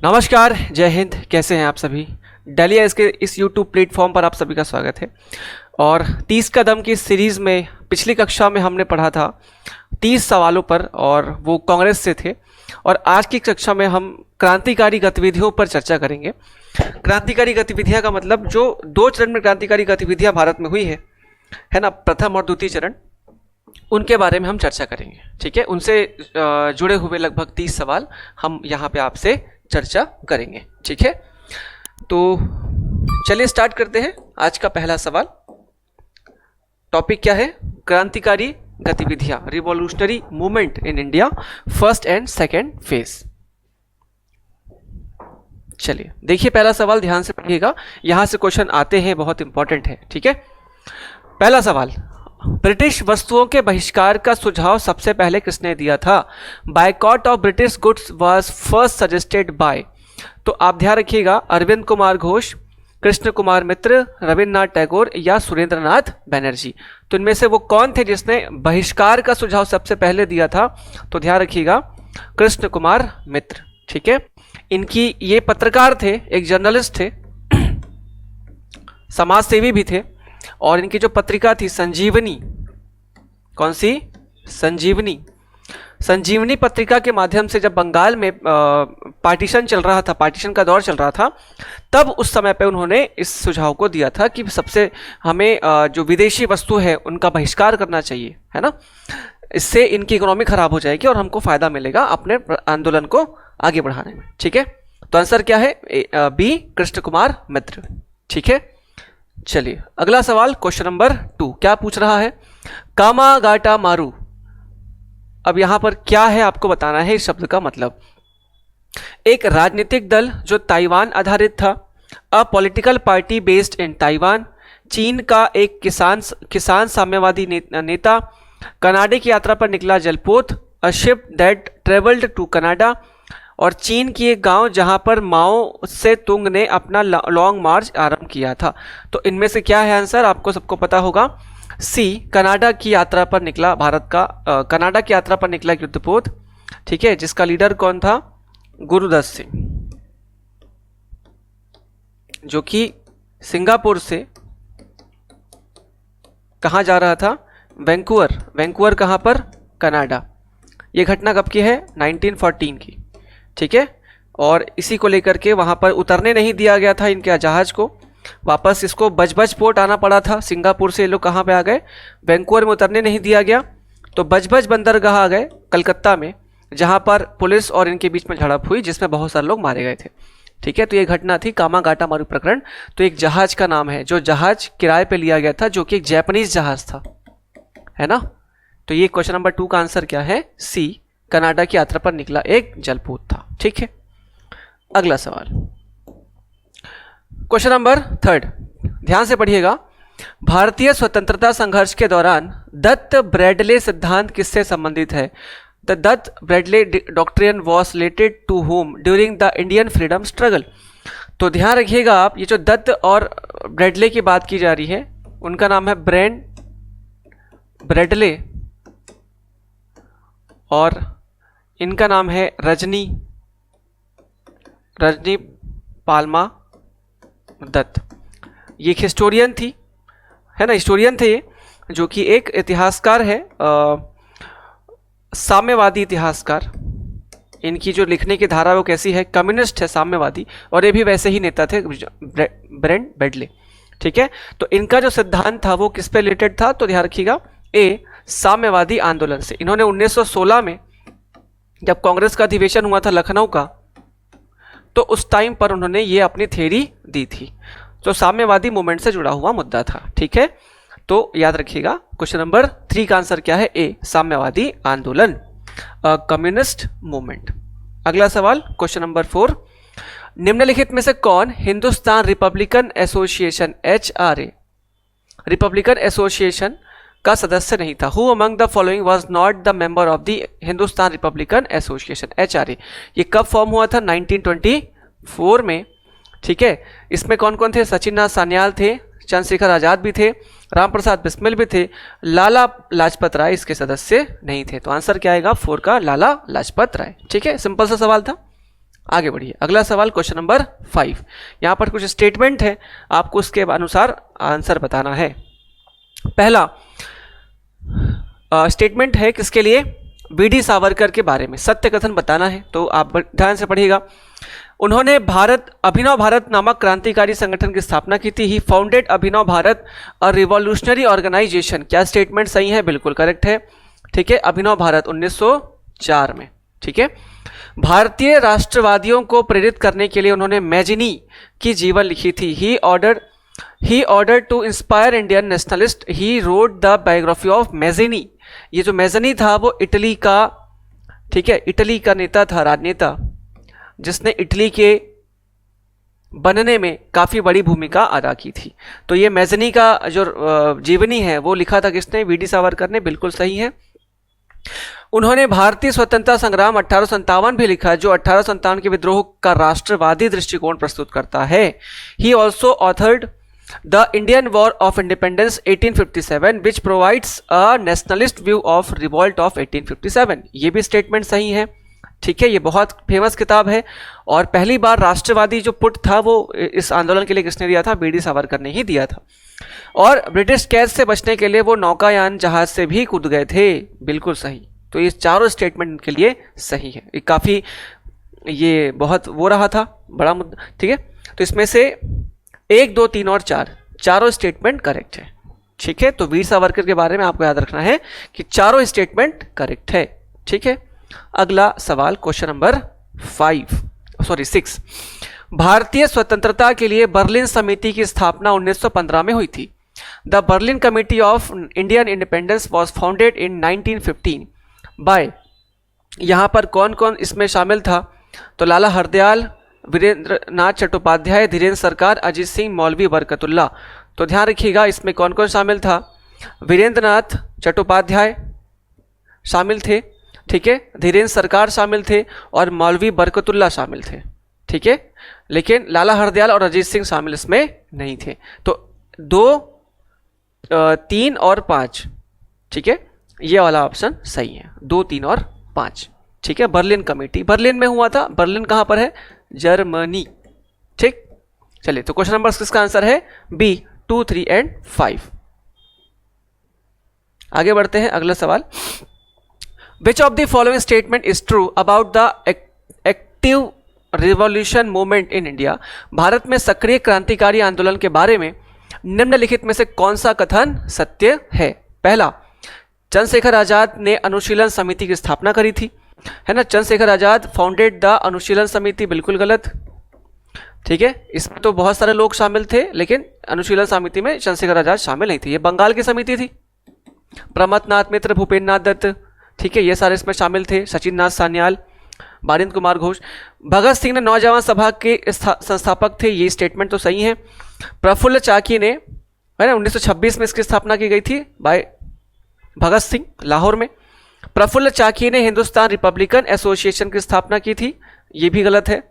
नमस्कार, जय हिंद। कैसे हैं आप सभी। डेली इसके इस यूट्यूब प्लेटफॉर्म पर आप सभी का स्वागत है। और 30 कदम की सीरीज़ में पिछली कक्षा में हमने पढ़ा था 30 सवालों पर और वो कांग्रेस से थे। और आज की कक्षा में हम क्रांतिकारी गतिविधियों पर चर्चा करेंगे। क्रांतिकारी गतिविधियां का मतलब जो 2 चरण में क्रांतिकारी गतिविधियां भारत में हुई है ना, प्रथम और द्वितीय चरण, उनके बारे में हम चर्चा करेंगे। ठीक है, उनसे जुड़े हुए लगभग 30 सवाल हम यहाँ पे आपसे चर्चा करेंगे। ठीक है, तो चलिए स्टार्ट करते हैं। आज का पहला सवाल, टॉपिक क्या है? क्रांतिकारी गतिविधियां, revolutionary movement in India, first and second phase. चलिए देखिए पहला सवाल, ध्यान से पढ़िएगा, यहां से क्वेश्चन आते हैं, बहुत इंपॉर्टेंट है। ठीक है, पहला सवाल, ब्रिटिश वस्तुओं के बहिष्कार का सुझाव सबसे पहले किसने दिया था? Boycott of British goods was first suggested by. तो आप ध्यान रखिएगा, अरविंद कुमार घोष, कृष्ण कुमार मित्र, रविन्द्रनाथ टैगोर या सुरेंद्रनाथ बनर्जी। तो इनमें से वो कौन थे जिसने बहिष्कार का सुझाव सबसे पहले दिया था? तो ध्यान रखिएगा, कृष्ण कुमार मित्र। ठीक है, इनकी ये पत्रकार थे, एक जर्नलिस्ट थे, समाज सेवी भी थे। और इनकी जो पत्रिका थी संजीवनी, कौन सी? संजीवनी। संजीवनी पत्रिका के माध्यम से जब बंगाल में पार्टीशन चल रहा था, पार्टीशन का दौर चल रहा था, तब उस समय पे उन्होंने इस सुझाव को दिया था कि सबसे हमें जो विदेशी वस्तु है उनका बहिष्कार करना चाहिए, है ना। इससे इनकी इकोनॉमी खराब हो जाएगी और हमको फायदा मिलेगा अपने आंदोलन को आगे बढ़ाने में। ठीक है, तो आंसर क्या है? बी, कृष्ण कुमार मित्र। ठीक है, चलिए अगला सवाल, क्वेश्चन नंबर 2 क्या पूछ रहा है? कामागाटा मारू। अब यहां पर क्या है आपको बताना है इस शब्द का मतलब। एक राजनीतिक दल जो ताइवान आधारित था, a political party based in Taiwan, चीन का एक किसान साम्यवादी नेता, कनाडा की यात्रा पर निकला जलपोत, a ship that travelled to Canada, और चीन की एक गांव जहां पर माओ से तुंग ने अपना लॉन्ग मार्च आरंभ किया था। तो इनमें से क्या है आंसर? आपको सबको पता होगा, सी, कनाडा की यात्रा पर निकला भारत का कनाडा की यात्रा पर निकला युद्धपोत। ठीक है, जिसका लीडर कौन था? गुरुदत्त सिंह, जो कि सिंगापुर से कहां जा रहा था? वैंकूवर। वैंकूवर कहां पर? कनाडा। यह घटना कब की है? 1914 की। ठीक है, और इसी को लेकर के वहां पर उतरने नहीं दिया गया था इनके जहाज को, वापस इसको बजबज पोर्ट आना पड़ा था। सिंगापुर से ये लोग कहां पे आ गए? वैंकूवर में उतरने नहीं दिया गया, तो बजबज बंदरगाह आ गए कलकत्ता में, जहां पर पुलिस और इनके बीच में झड़प हुई, जिसमें बहुत सारे लोग मारे गए थे। ठीक है, तो ये घटना थी कामागाटा मारू प्रकरण। तो एक जहाज का नाम है, जो जहाज किराए पे लिया गया था, जो कि एक जापानीज जहाज था, है ना। तो ये क्वेश्चन नंबर 2 का आंसर क्या है? सी, कनाडा की यात्रा पर निकला एक जलपोत था। ठीक है, अगला सवाल, क्वेश्चन नंबर 3, ध्यान से पढ़िएगा। भारतीय स्वतंत्रता संघर्ष के दौरान दत्त ब्रैडले सिद्धांत किससे संबंधित है? The Dutt Bradley doctrine was related to home during the Indian freedom struggle. तो ध्यान रखिएगा आप, ये जो दत्त और ब्रैडले की बात की जा रही है, उनका नाम है ब्रैडले और इनका नाम है रजनी पाल्मा दत्त। ये एक हिस्टोरियन थी, है ना, हिस्टोरियन थे ये, जो कि एक इतिहासकार है, साम्यवादी इतिहासकार। इनकी जो लिखने की धारा वो कैसी है? कम्युनिस्ट है, साम्यवादी, और ये भी वैसे ही नेता थे, ब्रैडले। ठीक है, तो इनका जो सिद्धांत था वो किस पे रिलेटेड था? तो ध्यान रखिएगा, ए, साम्यवादी आंदोलन से। इन्होंने 1916 में जब कांग्रेस का अधिवेशन हुआ था लखनऊ का, तो उस टाइम पर उन्होंने ये अपनी थ्योरी दी थी, तो साम्यवादी मूवमेंट से जुड़ा हुआ मुद्दा था। ठीक है, तो याद रखिएगा, क्वेश्चन नंबर 3 का आंसर क्या है? ए, साम्यवादी आंदोलन, कम्युनिस्ट मूवमेंट। अगला सवाल, क्वेश्चन नंबर 4, निम्नलिखित में से कौन Hindustan Republican association HRA Republican association का सदस्य नहीं था? Who among the following was not the member of the Hindustan Republican association HRA। ये कब फॉर्म हुआ था? 1924 में। ठीक है, इसमें कौन कौन थे? सचिन नाथ सान्याल थे, चंद्रशेखर आजाद भी थे, राम प्रसाद बिस्मिल भी थे, लाला लाजपत राय इसके सदस्य नहीं थे। तो आंसर क्या आएगा? 4 का लाला लाजपत राय। ठीक है, सिंपल सा सवाल था। आगे बढ़िए, अगला सवाल क्वेश्चन नंबर 5। यहां पर कुछ स्टेटमेंट है, आपको उसके अनुसार आंसर बताना है। पहला स्टेटमेंट है किसके लिए? वीडी सावरकर के बारे में सत्य कथन बताना है, तो आप ध्यान से पढ़िएगा। उन्होंने अभिनव भारत नामक क्रांतिकारी संगठन की स्थापना की थी। ही फाउंडेड अभिनव भारत अ रिवॉल्यूशनरी ऑर्गेनाइजेशन। क्या स्टेटमेंट सही है? बिल्कुल करेक्ट है। ठीक है, अभिनव भारत 1904 में। ठीक है, भारतीय राष्ट्रवादियों को प्रेरित करने के लिए उन्होंने मैजिनी की जीवन लिखी थी। He order to inspire Indian nationalist he read the biography of Mazzini. ये जो मैजिनी था वो इटली का, ठीक है, इटली का नेता था, राजनेता, जिसने इटली के बनने में काफी बड़ी भूमिका अदा की थी। तो ये मैजिनी का जो जीवनी है वो लिखा था किसने? वीडी सावरकर ने। बिल्कुल सही है। उन्होंने भारतीय स्वतंत्रता संग्राम 1857 भी लिखा, जो 1857 के विद्रोह का राष्ट्रवादी दृष्टिकोण प्रस्तुत करता है। He also authored the Indian war of independence 1857 which provides a nationalist view of revolt of 1857। ये भी स्टेटमेंट सही है। ठीक है, ये बहुत फेमस किताब है और पहली बार राष्ट्रवादी जो पुट था वो इस आंदोलन के लिए किसने दिया था? वीडी सावरकर ने ही दिया था। और ब्रिटिश कैद से बचने के लिए वो नौकायान जहाज से भी कूद गए थे। बिल्कुल सही। तो ये चारों स्टेटमेंट के लिए सही है। ये काफी, ये बहुत वो रहा था, बड़ा मुद्दा। ठीक है, तो इसमें से 1, 2, 3 और 4 चारों स्टेटमेंट करेक्ट है। ठीक है, तो वीर सावरकर के बारे में आपको याद रखना है कि चारों स्टेटमेंट करेक्ट है। ठीक है, अगला सवाल क्वेश्चन नंबर 6। भारतीय स्वतंत्रता के लिए बर्लिन समिति की स्थापना 1915 में हुई थी। The Berlin committee of Indian independence was founded in 1915 by. यहां पर कौन कौन इसमें शामिल था? तो लाला हरदयाल, वीरेंद्र नाथ चट्टोपाध्याय, धीरेन्द्र सरकार, अजीत सिंह, मौलवी बरकतुल्ला। तो ध्यान रखिएगा इसमें कौन कौन शामिल था। वीरेंद्र नाथ चट्टोपाध्याय शामिल थे, ठीक है, धीरेन्द्र सरकार शामिल थे और मौलवी बरकतुल्ला शामिल थे। ठीक है, लेकिन लाला हरदयाल और अजीत सिंह शामिल इसमें नहीं थे। तो 2, 3 और 5, ठीक है, ये वाला ऑप्शन सही है। 2, 3 और 5। ठीक है, बर्लिन कमेटी बर्लिन में हुआ था। बर्लिन कहां पर है? जर्मनी। ठीक, चलिए, तो क्वेश्चन नंबर 6 का आंसर है बी, 2, 3 एंड 5। आगे बढ़ते हैं, अगला सवाल। Which of the following statement is true about the active revolution movement in India? Bharat में सक्रिय क्रांतिकारी आंदोलन के बारे में निम्नलिखित में से कौन सा कथन सत्य है? पहला, चंद्रशेखर आजाद ने अनुशीलन समिति की स्थापना करी थी, है ना। चंद्रशेखर आजाद फाउंडेड द अनुशीलन समिति। बिल्कुल गलत। ठीक है, इसमें तो बहुत सारे लोग शामिल थे लेकिन अनुशीलन समिति में चंद्रशेखर आजाद शामिल नहीं थे। ये बंगाल की समिति थी। प्रमथ नाथ मित्र, भूपेन्द्र नाथ दत्त, ठीक है, ये सारे इसमें शामिल थे। सचिन नाथ सान्याल, बारिंद कुमार घोष। भगत सिंह ने नौजवान सभा के संस्थापक थे। ये स्टेटमेंट तो सही है। प्रफुल्ल चाकी ने, है ना, 1926 में इसकी स्थापना की गई थी बाय भगत सिंह, लाहौर में। प्रफुल्ल चाकी ने हिंदुस्तान रिपब्लिकन एसोसिएशन की स्थापना की थी। ये भी गलत है।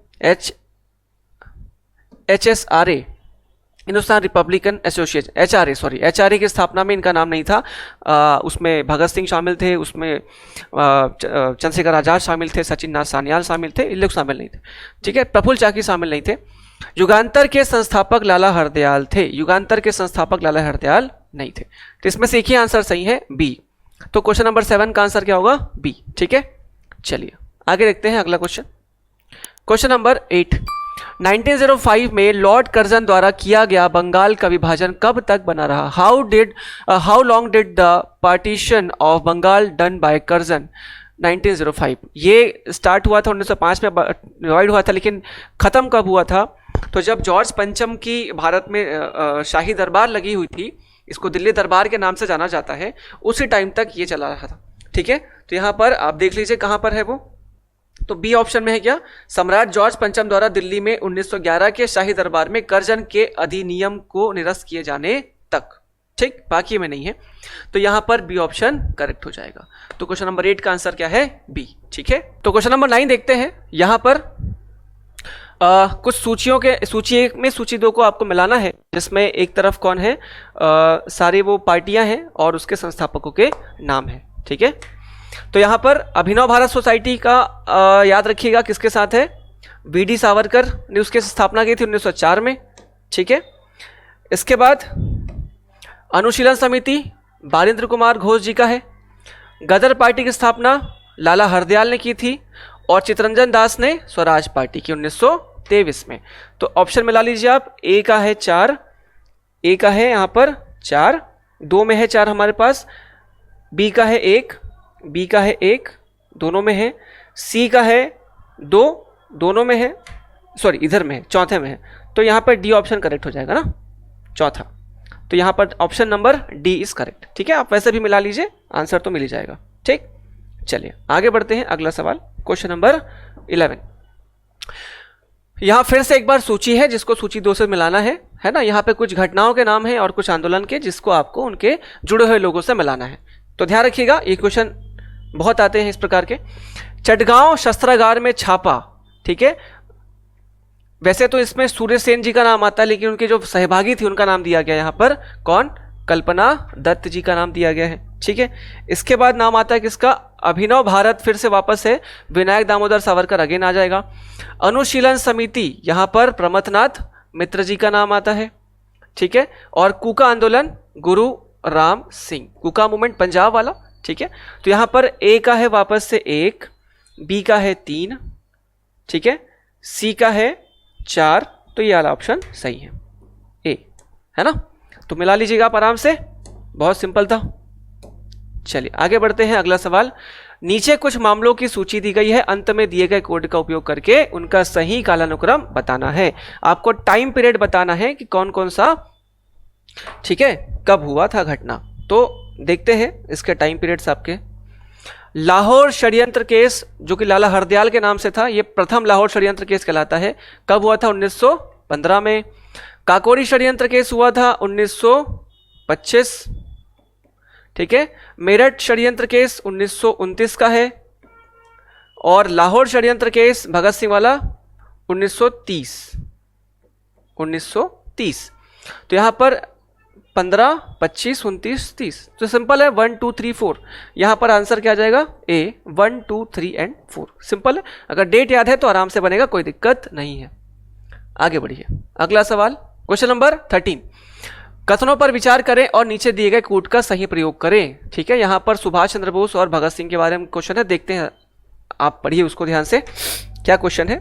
HSRA, Hindustan Republican association, HRA की स्थापना में इनका नाम नहीं था। उसमें भगत सिंह शामिल थे, उसमें चंद्रशेखर आजाद शामिल थे, सचिन नाथ सान्याल शामिल थे, इन लोग शामिल नहीं थे। ठीक है, प्रफुल्ल चाकी शामिल नहीं थे। युगांतर के संस्थापक लाला हरदयाल थे। युगांतर के संस्थापक लाला हरदयाल नहीं थे। तो इसमें से एक ही आंसर सही है, बी। तो क्वेश्चन नंबर 7 का आंसर क्या होगा? बी। ठीक है, चलिए आगे देखते हैं अगला क्वेश्चन। Question number 8। 1905 में लॉर्ड कर्जन द्वारा किया गया बंगाल का विभाजन कब तक बना रहा? How long did the partition of Bengal done by Curzon? 1905 ये स्टार्ट हुआ था, 1905 में डिवाइड हुआ था, लेकिन खत्म कब हुआ था? तो जब जॉर्ज पंचम की भारत में शाही दरबार लगी हुई थी, इसको दिल्ली दरबार के नाम से जाना जाता है, उसी टाइम तक ये चला रहा था। ठीक है, तो यहां पर आप देख लीजिए कहां पर है वो। तो बी ऑप्शन में है क्या? सम्राट जॉर्ज पंचम द्वारा दिल्ली में 1911 के शाही दरबार में कर्जन के अधिनियम को निरस्त किए जाने तक। ठीक, बाकी में नहीं है, तो यहां पर बी ऑप्शन करेक्ट हो जाएगा। तो क्वेश्चन नंबर 8 का आंसर क्या है? बी। ठीक है, तो क्वेश्चन नंबर 9 देखते हैं। यहां पर कुछ सूचियों के सूची 1 में सूची 2 को आपको मिलाना है, जिसमें एक तरफ कौन है, सारी वो पार्टियां हैं और उसके संस्थापकों के नाम है। ठीक है, तो यहां पर अभिनव भारत सोसाइटी का याद रखिएगा किसके साथ है? वी.डी. सावरकर ने उसकी स्थापना की थी 1904 में, ठीक है। इसके बाद अनुशीलन समिति बारिंद्र कुमार घोष जी का है। गदर पार्टी की स्थापना लाला हरदयाल ने की थी और चितरंजन दास ने स्वराज पार्टी की 1923 में। तो ऑप्शन मिला लीजिए आप, ए का है 4, ए का है यहाँ पर 4, 2 में है 4 हमारे पास, बी का है 1, बी का है 1, दोनों में है, सी का है 2, दोनों में है, सॉरी इधर में है, चौथे में है। तो यहाँ पर डी ऑप्शन करेक्ट हो जाएगा ना, चौथा। तो यहाँ पर option number D is correct, ठीक है। आप वैसे भी मिला लीजिए, आंसर तो मिल ही जाएगा, ठीक। चलिए आगे बढ़ते हैं, अगला सवाल क्वेश्चन नंबर 11। यहाँ फिर से एक बार सूची है जिसको सूची 2 से मिलाना है ना। यहाँ पे कुछ घटनाओं के नाम है और कुछ आंदोलन के, जिसको आपको उनके जुड़े हुए लोगों से मिलाना है। तो ध्यान रखिएगा, ये क्वेश्चन बहुत आते हैं इस प्रकार के। चटगांव शस्त्रागार में छापा, ठीक है। वैसे तो इसमें सूर्य सेन जी का नाम आता है, लेकिन उनके जो सहभागी थी उनका नाम दिया गया यहाँ पर, कौन, कल्पना दत्त जी का नाम दिया गया है, ठीक है। इसके बाद नाम आता है किसका, अभिनव भारत, फिर से वापस है विनायक दामोदर सावरकर, अगेन आ जाएगा। अनुशीलन समिति, यहाँ पर प्रमथनाथ मित्र जी का नाम आता है, ठीक है। और कूका आंदोलन गुरु राम सिंह, कूका मूवमेंट पंजाब वाला, ठीक है। तो यहाँ पर ए का है वापस से 1, बी का है 3, ठीक है, सी का है 4, तो ये वाला ऑप्शन सही है, ए, है ना। तो मिला लीजिएगा आप आराम से, बहुत सिंपल था। चलिए आगे बढ़ते हैं, अगला सवाल। नीचे कुछ मामलों की सूची दी गई है, अंत में दिए गए कोड का उपयोग करके उनका सही कालानुक्रम बताना है। आपको टाइम पीरियड बताना है कि कौन कौन सा, ठीक है, कब हुआ था घटना। तो देखते हैं इसके टाइम पीरियड्स आपके। लाहौर षड्यंत्र केस, जो कि लाला हरदयाल के नाम से था, यह प्रथम लाहौर षड्यंत्र केस कहलाता है। कब हुआ था, 1915 में। काकोरी षड्यंत्र केस हुआ था 1925, ठीक है। मेरठ षड्यंत्र केस 1929 का है, और लाहौर षड्यंत्र केस भगत सिंह वाला 1930। तो यहां पर 15, 25, 29, 30, तो सिंपल है 1, 2, 3, 4। यहां पर आंसर क्या आ जाएगा, ए, 1, 2, 3 एंड 4, सिंपल है। अगर डेट याद है तो आराम से बनेगा, कोई दिक्कत नहीं है। आगे बढ़िए, अगला सवाल क्वेश्चन नंबर 13। कथनों पर विचार करें और नीचे दिए गए कूट का सही प्रयोग करें, ठीक है। यहां पर सुभाष चंद्र बोस और भगत सिंह के बारे में क्वेश्चन है, देखते हैं, आप पढ़िए उसको ध्यान से। क्या क्वेश्चन है,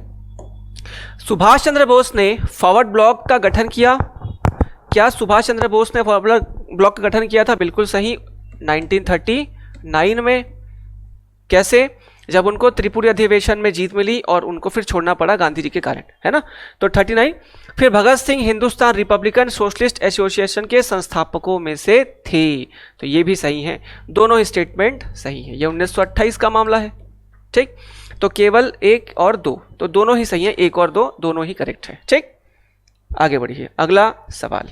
सुभाष चंद्र बोस ने फॉरवर्ड ब्लॉक का गठन किया। क्या सुभाष चंद्र बोस ने फॉरवर्ड ब्लॉक का गठन किया था, बिल्कुल सही, 1939 में। कैसे, जब उनको त्रिपुरी अधिवेशन में जीत मिली और उनको फिर छोड़ना पड़ा गांधी जी के कारण, है ना। तो 39। फिर Bhagat Singh Hindustan republican socialist association के संस्थापकों में से थे, तो ये भी सही है, दोनों ही स्टेटमेंट सही है। ये 1928 का मामला है, ठीक। तो केवल 1 और 2, तो दोनों ही सही है, 1 और 2 दोनों ही करेक्ट है, ठीक। आगे बढ़िए, अगला सवाल।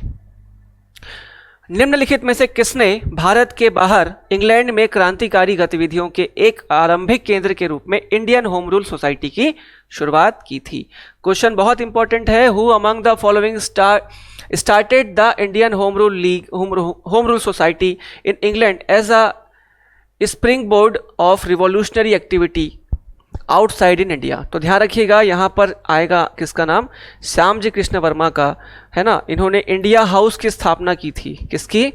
निम्नलिखित में से किसने भारत के बाहर इंग्लैंड में क्रांतिकारी गतिविधियों के एक आरंभिक केंद्र के रूप में इंडियन होम रूल सोसाइटी की शुरुआत की थी। क्वेश्चन बहुत इंपॉर्टेंट है। Who among the following started the Indian home rule league home rule society in England as a spring board of revolutionary activity outside in India. तो ध्यान रखिएगा, यहाँ पर आएगा किसका नाम, श्याम जी कृष्ण वर्मा का, है ना। इन्होंने इंडिया हाउस की स्थापना की थी, किसकी,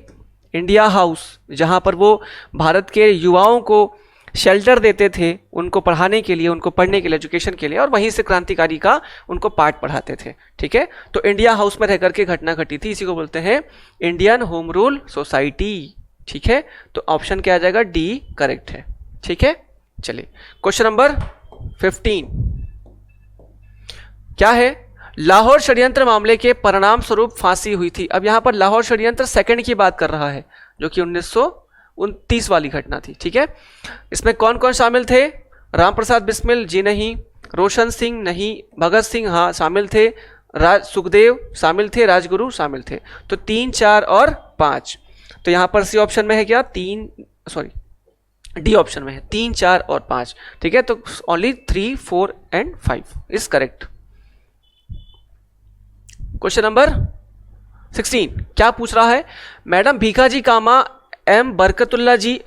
इंडिया हाउस, जहाँ पर वो भारत के युवाओं को शेल्टर देते थे, उनको पढ़ाने के लिए, उनको पढ़ने के लिए, एजुकेशन के लिए, और वहीं से क्रांतिकारी का उनको पाठ पढ़ाते थे, ठीक है। तो इंडिया हाउस में रहकर के घटना घटी थी, इसी को बोलते हैं इंडियन होम रूल सोसाइटी, ठीक है। तो ऑप्शन क्या आ जाएगा, डी करेक्ट है, ठीक है। चलिए क्वेश्चन नंबर 15 क्या है, लाहौर षड्यंत्र मामले के परिणाम स्वरूप फांसी हुई थी। अब यहां पर लाहौर षड्यंत्र सेकंड की बात कर रहा है, जो कि 1929 वाली घटना थी, ठीक है। इसमें कौन कौन शामिल थे, राम प्रसाद बिस्मिल जी नहीं, रोशन सिंह नहीं, भगत सिंह हाँ शामिल थे, सुखदेव शामिल थे, राजगुरु शामिल थे। तो 3, 4 और 5। तो यहां पर सी ऑप्शन में है क्या, डी ऑप्शन में है 3, 4 और 5, ठीक है। तो only 3, 4 and 5 is correct. Question number 16 क्या पूछ रहा है, मैडम भीखाजी कामा, एम बरकतुल्ला जी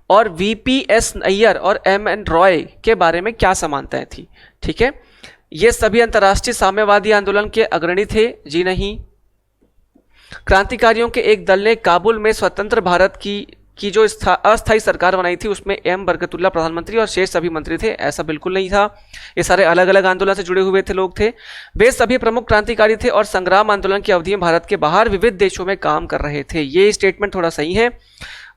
और वीपीएस नैयर और एमएन रॉय के बारे में क्या समानताएं थी, ठीक है। ये सभी अंतर्राष्ट्रीय साम्यवादी आंदोलन के अग्रणी थे? जी नहीं। क्रांतिकारियों के एक दल ने काबुल में स्वतंत्र भारत की जो अस्थायी सरकार बनाई थी उसमें एम बरकतुल्ला प्रधानमंत्री और शेष सभी मंत्री थे? ऐसा बिल्कुल नहीं था। ये सारे अलग अलग आंदोलन से जुड़े हुए थे लोग थे। वे सभी प्रमुख क्रांतिकारी थे और संग्राम आंदोलन की अवधि में भारत के बाहर विविध देशों में काम कर रहे थे। ये स्टेटमेंट थोड़ा सही है।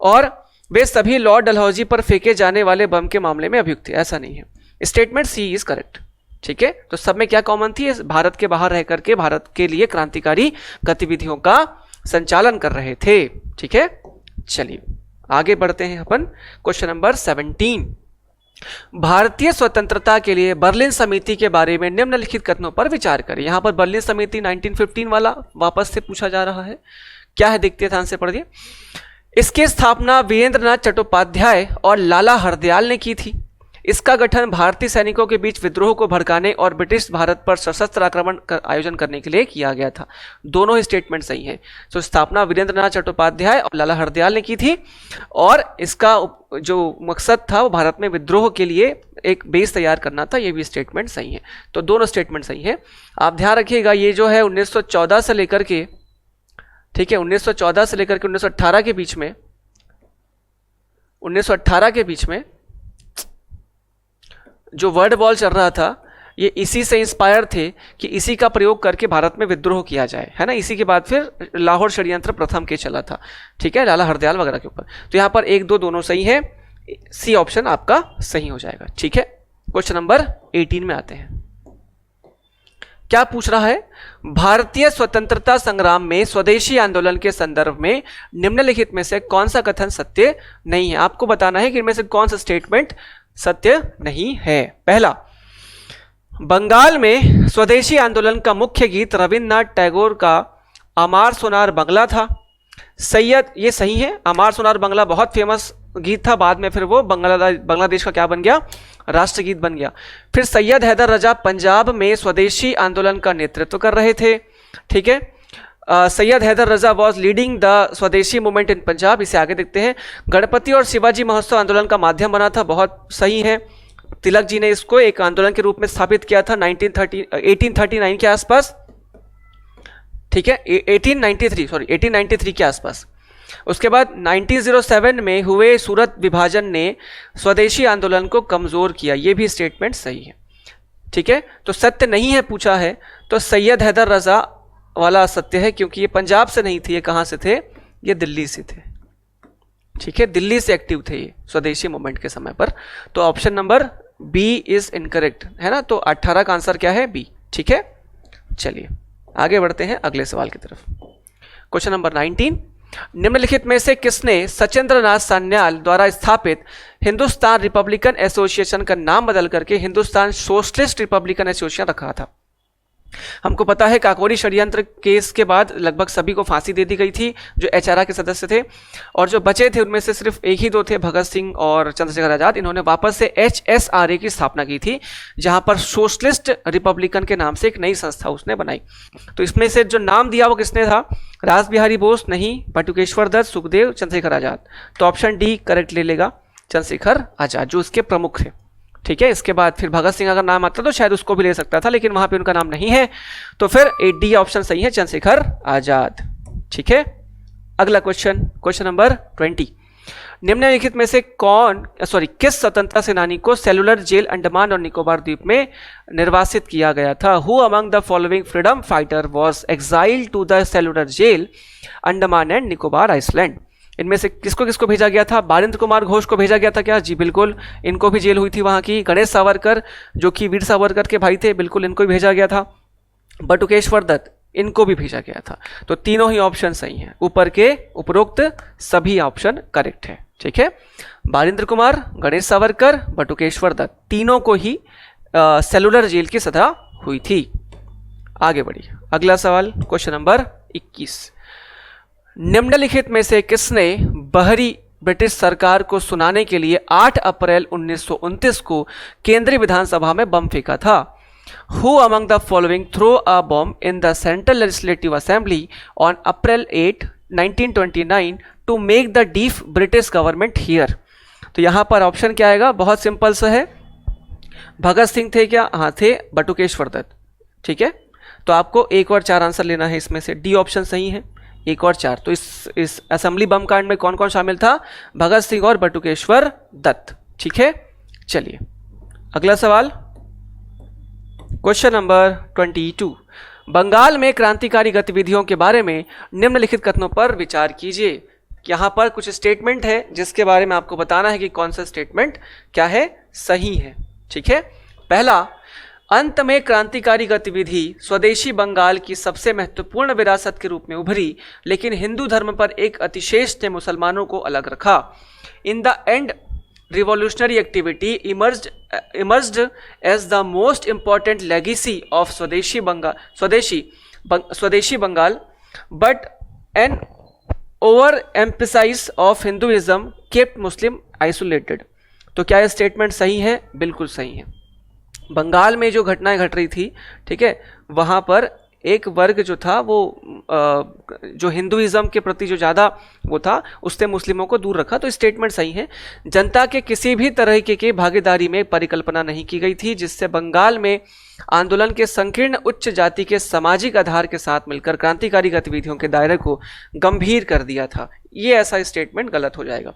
और वे सभी लॉर्ड डलहौजी पर फेंके जाने वाले बम के मामले में अभियुक्त थे? ऐसा नहीं है। Statement C is correct. ठीक है, तो सब में क्या कॉमन थी? भारत के बाहर रह करके भारत के लिए क्रांतिकारी गतिविधियों का संचालन कर रहे थे। ठीक है, चलिए आगे बढ़ते हैं अपन। क्वेश्चन नंबर 17, भारतीय स्वतंत्रता के लिए बर्लिन समिति के बारे में निम्नलिखित कथनों पर विचार करें। यहां पर बर्लिन समिति 1915 वाला वापस से पूछा जा रहा है। क्या है देखते हैं, ध्यान से पढ़िए। इसकी स्थापना वीरेंद्रनाथ चट्टोपाध्याय और लाला हरदयाल ने की थी। इसका गठन भारतीय सैनिकों के बीच विद्रोह को भड़काने और ब्रिटिश भारत पर सशस्त्र आक्रमण का आयोजन करने के लिए किया गया था। दोनों ही स्टेटमेंट सही हैं। तो स्थापना वीरेंद्रनाथ चट्टोपाध्याय और लाला हरदयाल ने की थी और इसका जो मकसद था वो भारत में विद्रोह के लिए एक बेस तैयार करना था। ये भी स्टेटमेंट सही है। तो दोनों स्टेटमेंट सही है। आप ध्यान रखिएगा, ये जो है 1914 से लेकर के, ठीक है, 1914 से लेकर के 1918 के बीच में, 1918 के बीच में जो वर्ड वॉर चल रहा था ये इसी से इंस्पायर थे कि इसी का प्रयोग करके भारत में विद्रोह किया जाए, है ना। इसी के बाद फिर लाहौर षड्यंत्र प्रथम के चला था, ठीक है, लाला हरदयाल वगैरह के ऊपर। तो यहां पर 1, 2 दोनों सही है। सी ऑप्शन आपका सही हो जाएगा। ठीक है, क्वेश्चन नंबर 18 में आते हैं। क्या पूछ रहा है? भारतीय स्वतंत्रता संग्राम में स्वदेशी आंदोलन के संदर्भ में निम्नलिखित में से कौन सा कथन सत्य नहीं है? आपको बताना है कि इनमें से कौन सा स्टेटमेंट सत्य नहीं है। पहला, बंगाल में स्वदेशी आंदोलन का मुख्य गीत रविन्द्रनाथ टैगोर का अमार सोनार बंगला था। सैयद, ये सही है, अमार सोनार बंगला बहुत फेमस गीत था। बाद में फिर वो बांग्लादेश का क्या बन गया? राष्ट्रगीत बन गया। फिर सैयद हैदर रजा पंजाब में स्वदेशी आंदोलन का नेतृत्व कर रहे थे। ठीक है, सैयद हैदर रजा वॉज लीडिंग द स्वदेशी मूवमेंट इन पंजाब। इसे आगे देखते हैं। गणपति और शिवाजी महोत्सव आंदोलन का माध्यम बना था। बहुत सही है। तिलक जी ने इसको एक आंदोलन के रूप में स्थापित किया था 1839 के आसपास। ठीक है, 1893 के आसपास। उसके बाद 1907 में हुए सूरत विभाजन ने स्वदेशी आंदोलन को कमजोर किया। यह भी स्टेटमेंट सही है। ठीक है, तो सत्य नहीं है पूछा है तो सैयद हैदर रजा वाला सत्य है, क्योंकि ये पंजाब से नहीं थे। ये कहां से थे? ये दिल्ली से थे। ठीक है, दिल्ली से एक्टिव थे ये स्वदेशी मूवमेंट के समय पर। तो option number B is incorrect, है ना। तो 18 का आंसर क्या है? बी। ठीक है, चलिए आगे बढ़ते हैं अगले सवाल की तरफ। क्वेश्चन नंबर 19, निम्नलिखित में से किसने सचिंद्रनाथ सान्याल द्वारा स्थापित हिंदुस्तान रिपब्लिकन एसोसिएशन का नाम बदल करके हिंदुस्तान सोशलिस्ट रिपब्लिकन एसोसिएशन रखा था? हमको पता है काकोरी षड्यंत्र केस के बाद लगभग सभी को फांसी दे दी गई थी जो एचआरए के सदस्य थे, और जो बचे थे उनमें से सिर्फ एक ही दो थे, भगत सिंह और चंद्रशेखर आजाद। इन्होंने वापस से एचएसआरए की स्थापना की थी, जहां पर सोशलिस्ट रिपब्लिकन के नाम से एक नई संस्था उसने बनाई। तो इसमें से जो नाम दिया वो किसने था? रास बिहारी बोस नहीं, बटुकेश्वर दत्त, सुखदेव, चंद्रशेखर आजाद। तो ऑप्शन डी करेक्ट ले लेगा, चंद्रशेखर आजाद, जो उसके प्रमुख थे। ठीक है, इसके बाद फिर भगत सिंह अगर नाम आता तो शायद उसको भी ले सकता था, लेकिन वहां पे उनका नाम नहीं है, तो फिर डी ऑप्शन सही है, चंद्रशेखर आजाद। ठीक है, अगला क्वेश्चन, क्वेश्चन नंबर 20, निम्नलिखित में से किस स्वतंत्रता सेनानी को सेलुलर जेल अंडमान और निकोबार द्वीप में निर्वासित किया गया था? Who among the following freedom fighter was exiled to the cellular jail Andaman and Nicobar island? इनमें से किसको किसको भेजा गया था? बारिंद्र कुमार घोष को भेजा गया था क्या? जी बिल्कुल, इनको भी जेल हुई थी वहां की। गणेश सावरकर जो कि वीर सावरकर के भाई थे, बिल्कुल इनको भी भेजा गया था। बटुकेश्वर दत्त, इनको भी भेजा गया था। तो तीनों ही ऑप्शन सही हैं, ऊपर के उपरोक्त सभी ऑप्शन करेक्ट है। ठीक है, बारिंद्र कुमार, गणेश सावरकर, बटुकेश्वर दत्त, तीनों को ही सेलुलर जेल की सजा हुई थी। आगे बढ़िए, अगला सवाल, क्वेश्चन नंबर 21, निम्नलिखित में से किसने बहरी ब्रिटिश सरकार को सुनाने के लिए 8 अप्रैल 1929 को केंद्रीय विधानसभा में बम फेंका था? Who among the following threw a bomb in the Central Legislative Assembly on April 8, 1929 to make the deaf British government hear? तो यहां पर ऑप्शन क्या आएगा? बहुत सिंपल सा है, भगत सिंह थे क्या? हाँ थे। बटुकेश्वर दत्त। ठीक है, तो आपको 1 और 4 आंसर लेना है इसमें से। डी ऑप्शन सही है, 1 और 4। तो इस असेंबली बम कांड में कौन कौन शामिल था? भगत सिंह और बटुकेश्वर दत्त। ठीक है, चलिए अगला सवाल, क्वेश्चन नंबर 22। बंगाल में क्रांतिकारी गतिविधियों के बारे में निम्नलिखित कथनों पर विचार कीजिए। यहां पर कुछ स्टेटमेंट है जिसके बारे में आपको बताना है कि कौन सा स्टेटमेंट क्या है, सही है। ठीक है, पहला, अंत में क्रांतिकारी गतिविधि स्वदेशी बंगाल की सबसे महत्वपूर्ण विरासत के रूप में उभरी, लेकिन हिंदू धर्म पर एक अतिशेष ने मुसलमानों को अलग रखा। In the end revolutionary activity emerged as the most important legacy of Swadeshi Bengal, but an overemphasis of Hinduism kept Muslim isolated। तो क्या यह स्टेटमेंट सही है? बिल्कुल सही है। बंगाल में जो घटनाएं घट रही थी, ठीक है, वहां पर एक वर्ग जो था वो जो हिंदुइज्म के प्रति जो ज़्यादा वो था, उससे मुस्लिमों को दूर रखा। तो स्टेटमेंट सही है। जनता के किसी भी तरह के भागीदारी में परिकल्पना नहीं की गई थी, जिससे बंगाल में आंदोलन के संकीर्ण उच्च जाति के सामाजिक आधार के साथ मिलकर क्रांतिकारी गतिविधियों के दायरे को गंभीर कर दिया था। ये ऐसा स्टेटमेंट गलत हो जाएगा,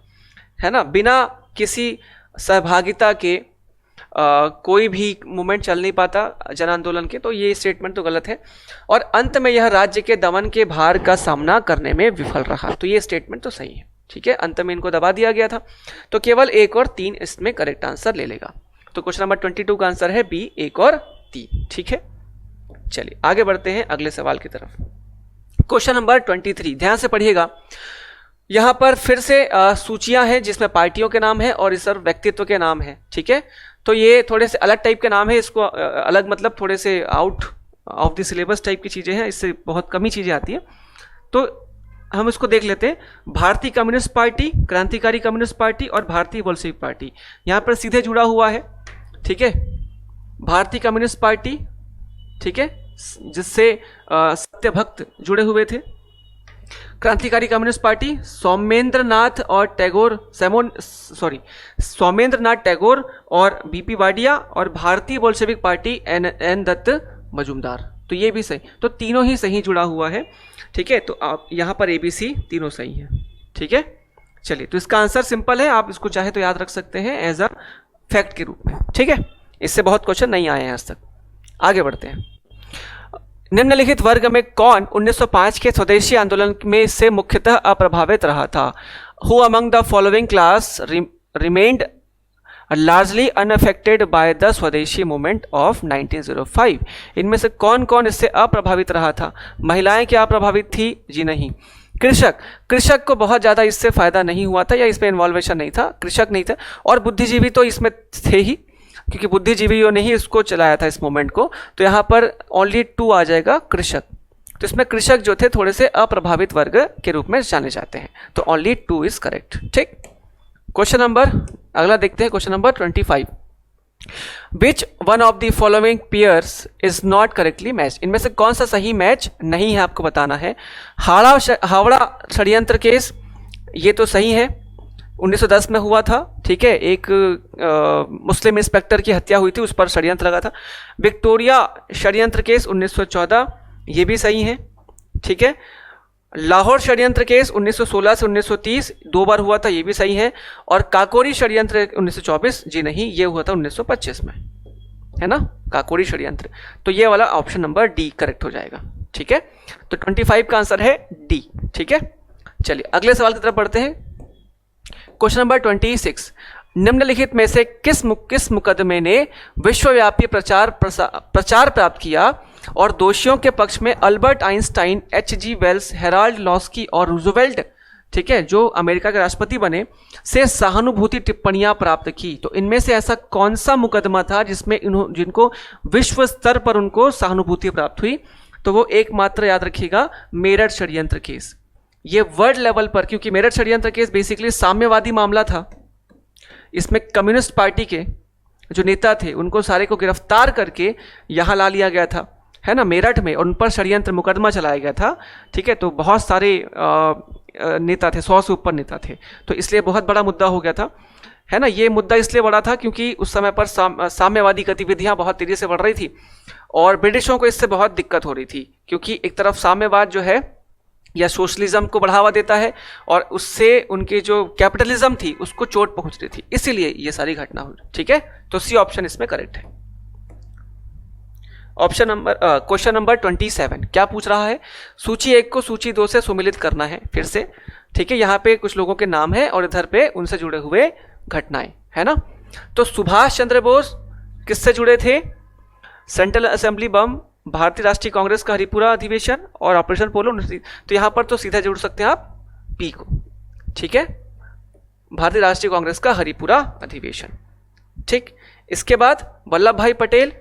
है ना। बिना किसी सहभागिता के कोई भी मूवमेंट चल नहीं पाता जन आंदोलन के, तो ये स्टेटमेंट तो गलत है। और अंत में यह राज्य के दमन के भार का सामना करने में विफल रहा, तो ये स्टेटमेंट तो सही है। ठीक है, अंत में इनको दबा दिया गया था। तो केवल 1 और 3 इसमें करेक्ट आंसर ले लेगा। तो क्वेश्चन नंबर 22 का आंसर है बी, 1 और 3। ठीक है, चलिए आगे बढ़ते हैं अगले सवाल की तरफ। क्वेश्चन नंबर 23, ध्यान से पढ़िएगा। यहां पर फिर से सूचियां हैं जिसमें पार्टियों के नाम है और इस पर व्यक्तित्व के नाम है। ठीक है, तो ये थोड़े से अलग टाइप के नाम है। इसको अलग मतलब थोड़े से out of the syllabus type की चीज़ें हैं, इससे बहुत कम ही चीज़ें आती हैं। तो हम इसको देख लेते हैं। भारतीय कम्युनिस्ट पार्टी, क्रांतिकारी कम्युनिस्ट पार्टी और भारतीय बोल्शेविक पार्टी यहाँ पर सीधे जुड़ा हुआ है। ठीक है, भारतीय कम्युनिस्ट पार्टी, ठीक है, जिससे सत्यभक्त जुड़े हुए थे। क्रांतिकारी कम्युनिस्ट पार्टी सौमेंद्र नाथ टैगोर और बीपी वाडिया, और भारतीय बोल्शेविक पार्टी एन दत्त मजूमदार। तो ये भी सही, तो तीनों ही सही जुड़ा हुआ है। ठीक है, तो आप यहाँ पर ABC तीनों सही है। ठीक है, चलिए, तो इसका आंसर सिंपल है, आप इसको चाहे तो याद रख सकते हैं एज अ फैक्ट के रूप में। ठीक है, इससे बहुत क्वेश्चन नहीं आए हैं आज तक। आगे बढ़ते हैं। निम्नलिखित वर्ग में कौन 1905 के स्वदेशी आंदोलन में से मुख्यतः अप्रभावित रहा था? Who among the following class remained largely unaffected by the स्वदेशी मूवमेंट ऑफ 1905? इनमें से कौन कौन इससे अप्रभावित रहा था? महिलाएं क्या प्रभावित थी? जी नहीं। कृषक को बहुत ज़्यादा इससे फायदा नहीं हुआ था, या इसमें इन्वॉल्वेशन नहीं था, कृषक नहीं था। और बुद्धिजीवी तो इसमें थे ही, क्योंकि बुद्धिजीवियों ने ही इसको चलाया था इस मूवमेंट को। तो यहाँ पर ओनली 2 आ जाएगा, कृषक। तो इसमें कृषक जो थे थोड़े से अप्रभावित वर्ग के रूप में जाने जाते हैं, तो ओनली 2 इज करेक्ट। ठीक, क्वेश्चन नंबर अगला देखते हैं, question number 25। Which one of the following pairs is not correctly match? इनमें से कौन सा सही मैच नहीं है, आपको बताना है। हावड़ा षड्यंत्र केस, ये तो सही है, 1910 में हुआ था। ठीक है, एक मुस्लिम इंस्पेक्टर की हत्या हुई थी, उस पर षड्यंत्र लगा था। विक्टोरिया षड्यंत्र केस 1914, ये भी सही है। ठीक है, लाहौर षड्यंत्र केस 1916 से 1930 2 बार हुआ था, ये भी सही है। और काकोरी षड्यंत्र 1924, जी नहीं, ये हुआ था 1925 में, है ना, काकोरी षड्यंत्र। तो ये वाला ऑप्शन नंबर डी करेक्ट हो जाएगा। ठीक है, तो 25 का आंसर है डी। ठीक है, चलिए अगले सवाल की तरफ बढ़ते हैं। Question number 26। निम्नलिखित में से किस मुकदमे ने विश्वव्यापी प्रचार प्राप्त किया और दोषियों के पक्ष में Albert Einstein, H.G. Wells, Harold Laski और रूजवेल्ट, ठीक है, जो अमेरिका के राष्ट्रपति बने, से सहानुभूति टिप्पणियां प्राप्त की? तो इनमें से ऐसा कौन सा मुकदमा था जिसमें जिनको विश्व स्तर पर उनको सहानुभूति प्राप्त हुई? तो वो एकमात्र याद रखिएगा, मेरठ षड्यंत्र केस। ये वर्ल्ड लेवल पर, क्योंकि मेरठ षड्यंत्र केस बेसिकली साम्यवादी मामला था। इसमें कम्युनिस्ट पार्टी के जो नेता थे उनको सारे को गिरफ्तार करके यहाँ ला लिया गया था, है ना, मेरठ में, और उन पर षड्यंत्र मुकदमा चलाया गया था। ठीक है, तो बहुत सारे नेता थे, 100 से ऊपर नेता थे, तो इसलिए बहुत बड़ा मुद्दा हो गया था, है ना। ये मुद्दा इसलिए बढ़ा था क्योंकि उस समय पर साम्यवादी गतिविधियां बहुत तेजी से बढ़ रही थी और ब्रिटिशों को इससे बहुत दिक्कत हो रही थी, क्योंकि एक तरफ साम्यवाद जो है या सोशलिज्म को बढ़ावा देता है और उससे उनकी जो कैपिटलिज्म थी उसको चोट पहुंच रही थी, इसीलिए ये सारी घटना हुई। ठीक है, तो सी ऑप्शन इसमें करेक्ट है। ऑप्शन नंबर क्वेश्चन नंबर 27 क्या पूछ रहा है, सूची 1 को सूची 2 से सुमिलित करना है फिर से। ठीक है, यहाँ पे कुछ लोगों के नाम है और इधर पे उनसे जुड़े हुए घटनाएं, है ना। तो सुभाष चंद्र बोस किससे जुड़े थे, सेंट्रल असेंबली बम, भारतीय राष्ट्रीय कांग्रेस का हरिपुरा अधिवेशन और ऑपरेशन पोलो। तो यहां पर तो सीधा जोड़ सकते हैं आप पी को। ठीक है, भारतीय राष्ट्रीय कांग्रेस का हरिपुरा अधिवेशन। ठीक, इसके बाद वल्लभ भाई पटेल,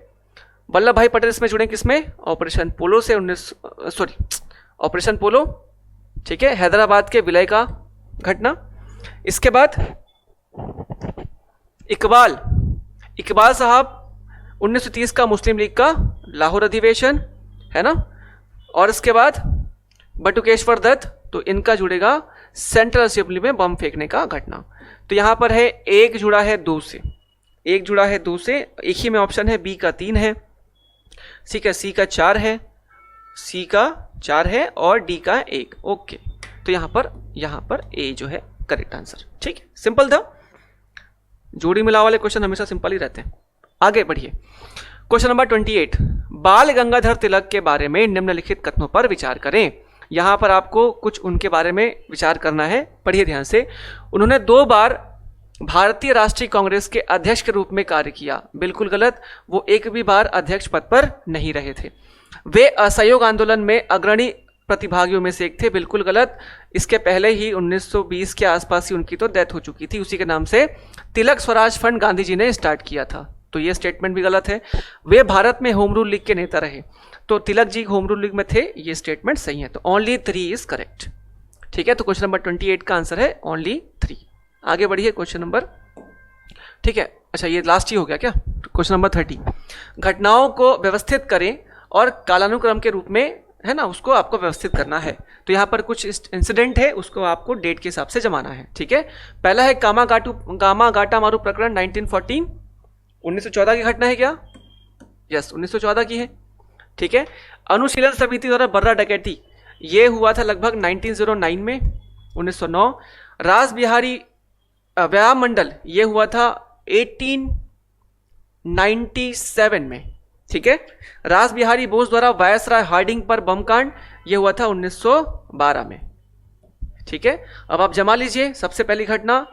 वल्लभ भाई पटेल इसमें जुड़े किसमें, ऑपरेशन पोलो से ऑपरेशन पोलो। ठीक है, हैदराबाद के विलय का घटना। इसके बाद इकबाल, इकबाल साहब 1930 का मुस्लिम लीग का लाहौर अधिवेशन, है ना। और इसके बाद बटुकेश्वर दत्त, तो इनका जुड़ेगा सेंट्रल असेंबली में बम फेंकने का घटना। तो यहां पर है एक जुड़ा है 2 से, एक जुड़ा है 2 से, एक ही में ऑप्शन है, बी का 3 है, सी का 4 है, सी का 4 है और डी का 1। ओके, तो यहां पर ए जो है करेक्ट आंसर। ठीक है, सिंपल था, जोड़ी मिला वाले क्वेश्चन हमेशा सिंपल ही रहते हैं। आगे बढ़िए, क्वेश्चन नंबर 28, बाल गंगाधर तिलक के बारे में निम्नलिखित कथनों पर विचार करें। यहां पर आपको कुछ उनके बारे में विचार करना है, पढ़िए ध्यान से। उन्होंने 2 बार भारतीय राष्ट्रीय कांग्रेस के अध्यक्ष के रूप में कार्य किया, बिल्कुल गलत, वो एक भी बार अध्यक्ष पद पर नहीं रहे थे। वे असहयोग आंदोलन में अग्रणी प्रतिभागियों में से एक थे, बिल्कुल गलत, इसके पहले ही 1920 के आसपास ही उनकी तो डेथ हो चुकी थी। उसी के नाम से तिलक स्वराज फंड गांधी जी ने स्टार्ट किया था, तो ये स्टेटमेंट भी गलत है। वे भारत में होम रूल लीग के नेता रहे, तो Tilak ji home rule league में थे, ये स्टेटमेंट सही है, तो ओनली 3 इज करेक्ट। ठीक है, तो क्वेश्चन नंबर 28 का आंसर है ओनली 3। आगे बढ़िए क्वेश्चन नंबर, ठीक है, अच्छा ये लास्ट ही हो गया क्या, क्वेश्चन नंबर 30, घटनाओं को व्यवस्थित करें और कालानुक्रम के रूप में, है ना, उसको आपको व्यवस्थित करना है। तो यहाँ पर कुछ इंसिडेंट है, उसको आपको डेट के हिसाब से जमाना है। ठीक है, पहला है गामा गाटा मारू प्रकरण 1914, 1914 की घटना है क्या, यस 1914 की है। ठीक है, अनुशीलन समिति द्वारा बर्रा डकैती, ये हुआ था लगभग 1909 में, 1909। रास बिहारी व्यायाम मंडल, ये हुआ था 1897 में। ठीक है, रास बिहारी बोस द्वारा वायसराय हार्डिंग पर बम कांड, ये हुआ था 1912 में। ठीक है, अब आप जमा लीजिए, सबसे पहली घटना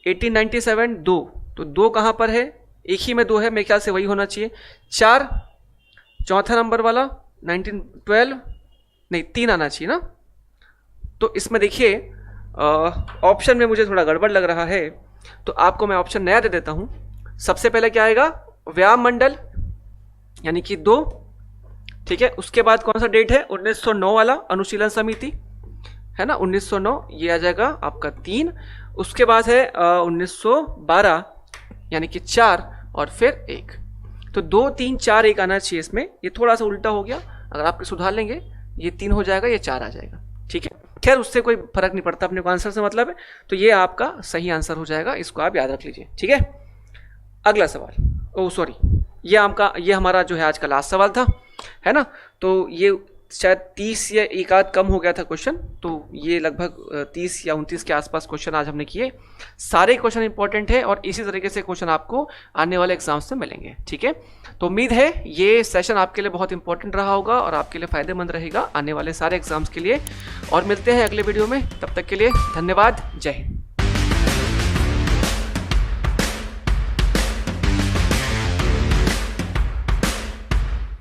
1897 2, तो 2 कहां पर है, एक ही में 2 है, मेरे ख्याल से वही होना चाहिए। 4 चौथा नंबर वाला 1912 नहीं 3 आना चाहिए ना। तो इसमें देखिए ऑप्शन में मुझे थोड़ा गड़बड़ लग रहा है, तो आपको मैं ऑप्शन नया दे देता हूं। सबसे पहले क्या आएगा, व्यायाम मंडल यानी कि 2। ठीक है, उसके बाद कौन सा डेट है, 1909 वाला अनुशीलन समिति, है ना, 1909, ये आ जाएगा आपका 3। उसके बाद है 1912 यानी कि 4 और फिर 1, तो 2 3 4 1 आना चाहिए इसमें, ये थोड़ा सा उल्टा हो गया, अगर आप सुधार लेंगे ये 3 हो जाएगा, ये 4 आ जाएगा। ठीक है, खैर उससे कोई फर्क नहीं पड़ता, अपने को आंसर से मतलब है, तो ये आपका सही आंसर हो जाएगा, इसको आप याद रख लीजिए। ठीक है, अगला सवाल, ओ सॉरी, ये हमारा जो है आज का लास्ट सवाल था, है ना। तो ये शायद 30 या एक आध कम हो गया था क्वेश्चन, तो ये लगभग 30 या 29 के आसपास क्वेश्चन आज हमने किए। सारे क्वेश्चन इंपॉर्टेंट है और इसी तरीके से क्वेश्चन आपको आने वाले एग्जाम्स में मिलेंगे। ठीक है, तो उम्मीद है ये सेशन आपके लिए बहुत इंपॉर्टेंट रहा होगा और आपके लिए फायदेमंद रहेगा आने वाले सारे एग्जाम्स के लिए। और मिलते हैं अगले वीडियो में, तब तक के लिए धन्यवाद, जय हिंद।